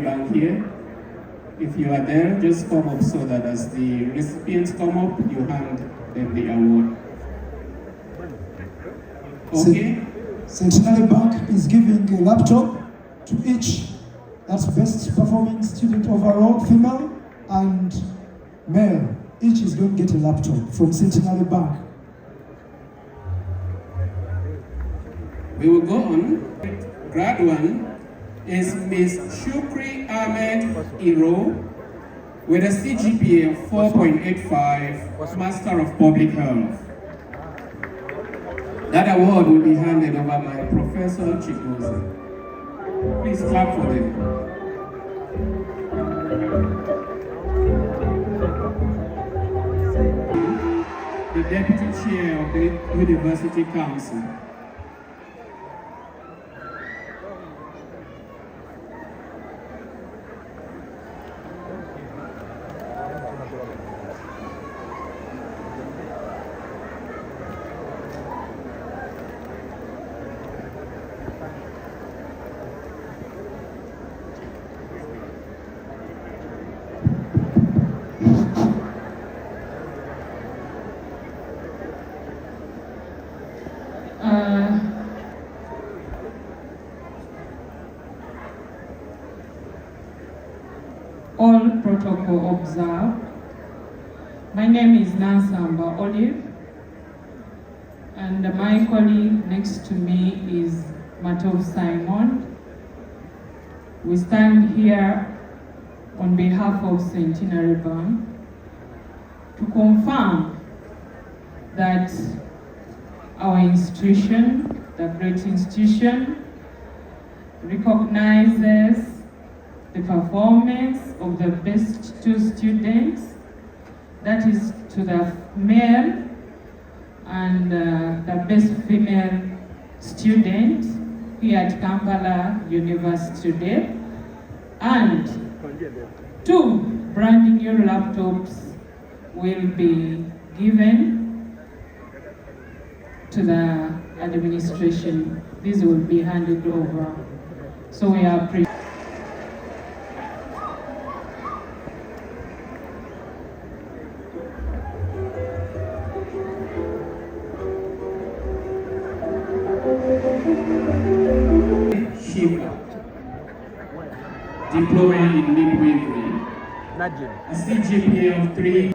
Bank here. If you are there, just come up so that as the recipients come up, you hand them the award. Okay? Centenary Bank is giving a laptop to each. That's best performing student overall, female and male. Each is going to get a laptop from Centenary Bank. We will go on. Grade 1 is Miss Shukri Ahmed Iro with a CGPA of 4.85, Master of Public Health. That award will be handed over by Professor Kigozi. Please clap for them. The Deputy Chair of the University Council. All protocol observed. My name is Nansamba Olive, and my colleague next to me is Matov Simon. We stand here on behalf of Centenary Bank to confirm that our institution, the great institution, recognizes the performance of the best two students, that is to the male and the best female student here at Kampala University today, and 2 brand new laptops will be given to the administration. These will be handed over. So we are Diploma in midwifery, a CGPA of 3.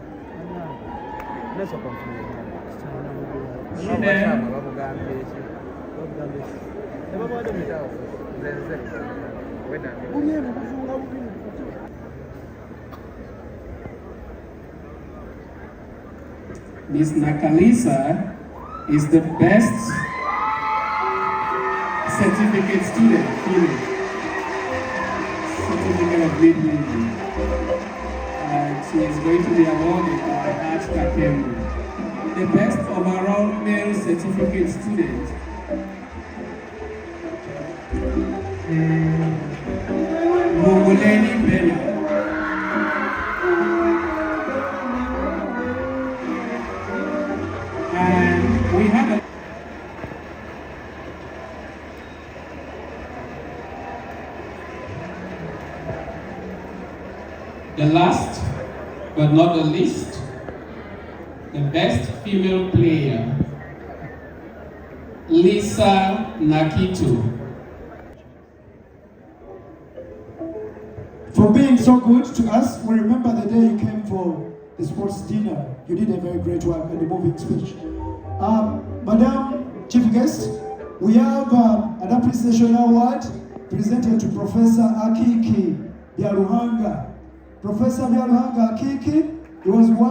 Miss Nakalisa is the best certificate student, certificate of midwifery. She is going to be awarded by Hajji. The best overall male certificate student. Muguleni Bella. And we have a the last but not the least, the best female player, Lisa Nakitu. For being so good to us, we remember the day you came for the sports dinner. You did a very great work and a moving speech. Madam Chief Guest, we have an appreciation award presented to Professor Akiki Byaruhanga. Professor Byaruhanga Akiki, he was one